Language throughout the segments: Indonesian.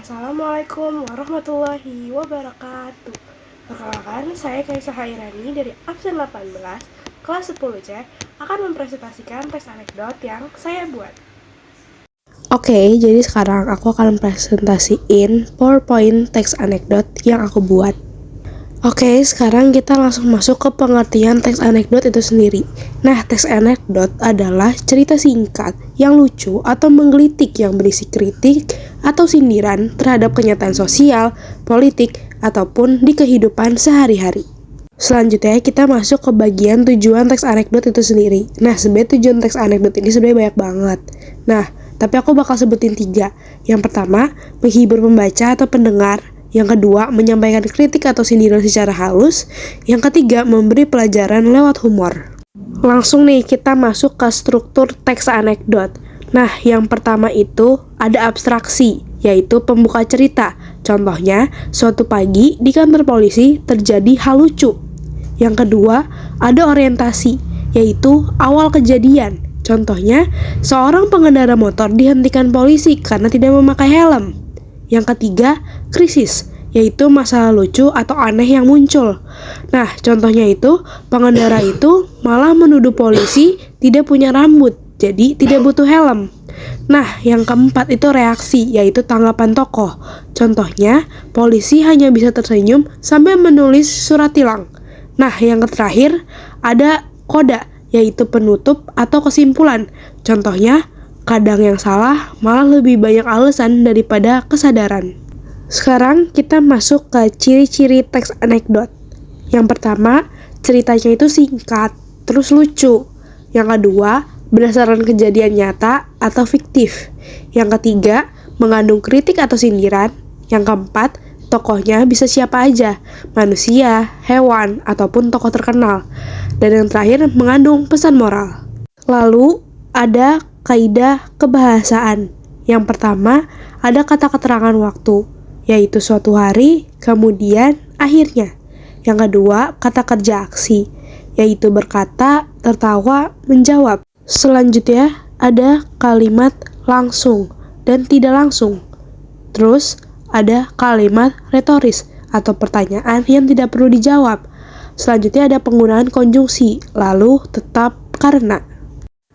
Assalamualaikum warahmatullahi wabarakatuh. Perkenalkan, saya Kaisa Hairani dari absen 18, kelas 10C, akan mempresentasikan teks anekdot yang saya buat. Oke, jadi sekarang aku akan presentasiin PowerPoint teks anekdot yang aku buat. Oke, sekarang kita langsung masuk ke pengertian teks anekdot itu sendiri. Nah, teks anekdot adalah cerita singkat yang lucu atau menggelitik yang berisi kritik atau sindiran terhadap kenyataan sosial, politik, ataupun di kehidupan sehari-hari. Selanjutnya kita masuk ke bagian tujuan teks anekdot itu sendiri. Nah, sebenarnya tujuan teks anekdot ini sebenarnya banyak banget. Nah, tapi aku bakal sebutin 3. Yang pertama, menghibur pembaca atau pendengar. Yang kedua, menyampaikan kritik atau sindiran secara halus. Yang ketiga, memberi pelajaran lewat humor. Langsung nih kita masuk ke struktur teks anekdot. Nah, yang pertama itu ada abstraksi, yaitu pembuka cerita. Contohnya, suatu pagi di kantor polisi terjadi hal lucu. Yang kedua, ada orientasi, yaitu awal kejadian. Contohnya, seorang pengendara motor dihentikan polisi karena tidak memakai helm. Yang ketiga, krisis, yaitu masalah lucu atau aneh yang muncul. Nah, contohnya itu, pengendara itu malah menuduh polisi tidak punya rambut, jadi tidak butuh helm. Nah, yang keempat itu reaksi, yaitu tanggapan tokoh. Contohnya, polisi hanya bisa tersenyum sambil menulis surat tilang. Nah, yang terakhir ada koda, yaitu penutup atau kesimpulan. Contohnya, kadang yang salah malah lebih banyak alasan daripada kesadaran. Sekarang kita masuk ke ciri-ciri teks anekdot. Yang pertama, ceritanya itu singkat, terus lucu. Yang kedua, berdasarkan kejadian nyata atau fiktif. Yang ketiga, mengandung kritik atau sindiran. Yang keempat, tokohnya bisa siapa aja, manusia, hewan, ataupun tokoh terkenal. Dan yang terakhir, mengandung pesan moral. Lalu, ada kaidah kebahasaan. Yang pertama, ada kata keterangan waktu, yaitu suatu hari, kemudian, akhirnya. Yang kedua, kata kerja aksi, yaitu berkata, tertawa, menjawab. Selanjutnya, ada kalimat langsung dan tidak langsung. Terus, ada kalimat retoris atau pertanyaan yang tidak perlu dijawab. Selanjutnya ada penggunaan konjungsi, lalu, tetap, karena.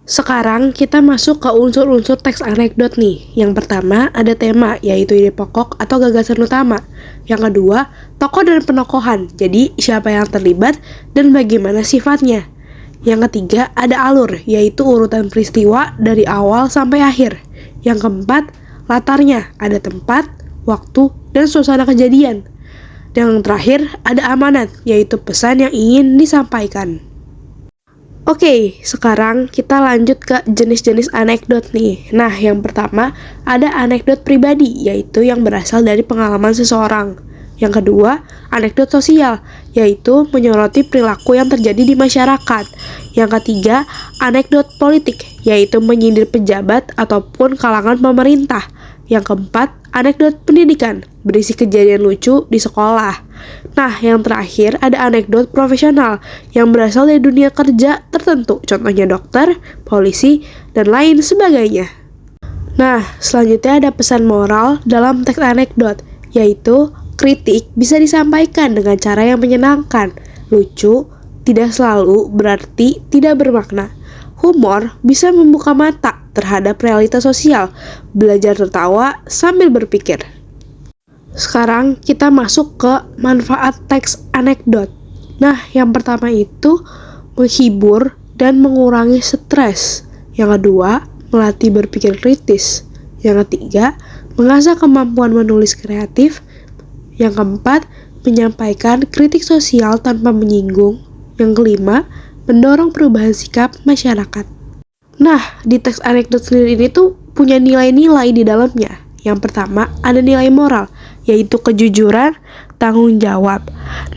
Sekarang kita masuk ke unsur-unsur teks anekdot nih. Yang pertama ada tema, yaitu ide pokok atau gagasan utama. Yang kedua, tokoh dan penokohan, jadi siapa yang terlibat dan bagaimana sifatnya. Yang ketiga ada alur, yaitu urutan peristiwa dari awal sampai akhir. Yang keempat, latarnya, ada tempat, waktu, dan suasana kejadian. Dan yang terakhir ada amanat, yaitu pesan yang ingin disampaikan. Oke, sekarang kita lanjut ke jenis-jenis anekdot nih. Nah, yang pertama ada anekdot pribadi, yaitu yang berasal dari pengalaman seseorang. Yang kedua, anekdot sosial, yaitu menyoroti perilaku yang terjadi di masyarakat. Yang ketiga, anekdot politik, yaitu menyindir pejabat ataupun kalangan pemerintah. Yang keempat, anekdot pendidikan, berisi kejadian lucu di sekolah. Nah, yang terakhir ada anekdot profesional yang berasal dari dunia kerja tertentu, contohnya dokter, polisi, dan lain sebagainya. Nah, selanjutnya ada pesan moral dalam teks anekdot, yaitu kritik bisa disampaikan dengan cara yang menyenangkan, lucu, tidak selalu berarti tidak bermakna. Humor bisa membuka mata terhadap realitas sosial, belajar tertawa sambil berpikir. Sekarang kita masuk ke manfaat teks anekdot. Nah, yang pertama itu menghibur dan mengurangi stres. Yang kedua, melatih berpikir kritis. Yang ketiga, mengasah kemampuan menulis kreatif. Yang keempat, menyampaikan kritik sosial tanpa menyinggung. Yang kelima, mendorong perubahan sikap masyarakat. Nah, di teks anekdot sendiri ini tuh punya nilai-nilai di dalamnya. Yang pertama, ada nilai moral, yaitu kejujuran, tanggung jawab.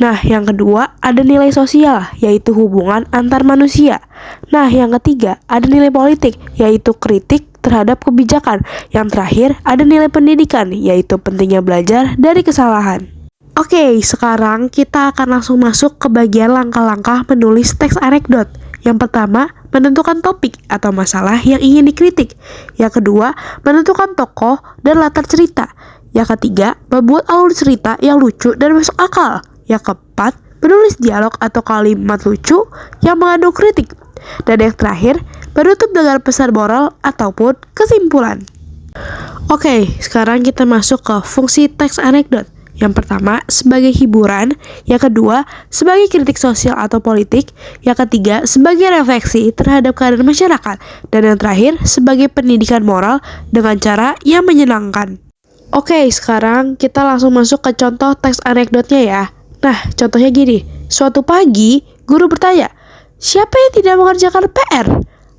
Nah, yang kedua, ada nilai sosial, yaitu hubungan antar manusia. Nah, yang ketiga, ada nilai politik, yaitu kritik terhadap kebijakan. Yang terakhir, ada nilai pendidikan, yaitu pentingnya belajar dari kesalahan. Oke, sekarang kita akan langsung masuk ke bagian langkah-langkah menulis teks anekdot. Yang pertama, menentukan topik atau masalah yang ingin dikritik. Yang kedua, menentukan tokoh dan latar cerita. Yang ketiga, membuat alur cerita yang lucu dan masuk akal. Yang keempat, menulis dialog atau kalimat lucu yang mengandung kritik. Dan yang terakhir, menutup dengan pesan moral ataupun kesimpulan. Oke, sekarang kita masuk ke fungsi teks anekdot. Yang pertama, sebagai hiburan. Yang kedua, sebagai kritik sosial atau politik. Yang ketiga, sebagai refleksi terhadap keadaan masyarakat. Dan yang terakhir, sebagai pendidikan moral dengan cara yang menyenangkan. Oke, sekarang kita langsung masuk ke contoh teks anekdotnya ya. Nah, contohnya gini. Suatu pagi, guru bertanya, "Siapa yang tidak mengerjakan PR?"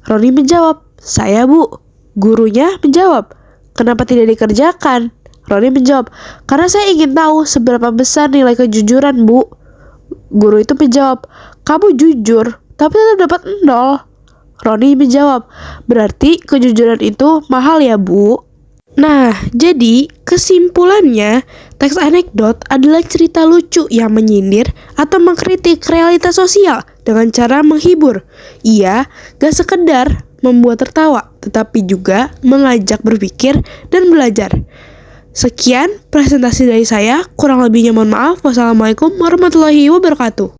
Roni menjawab, "Saya, Bu." Gurunya menjawab, "Kenapa tidak dikerjakan?" Roni menjawab, "Karena saya ingin tahu seberapa besar nilai kejujuran, Bu." Guru itu menjawab, "Kamu jujur, tapi tetap dapat 0. Roni menjawab, "Berarti kejujuran itu mahal ya, Bu?" Nah, jadi kesimpulannya, teks anekdot adalah cerita lucu yang menyindir atau mengkritik realitas sosial dengan cara menghibur. Ia gak sekedar membuat tertawa, tetapi juga mengajak berpikir dan belajar. Sekian presentasi dari saya, kurang lebihnya mohon maaf. Wassalamualaikum warahmatullahi wabarakatuh.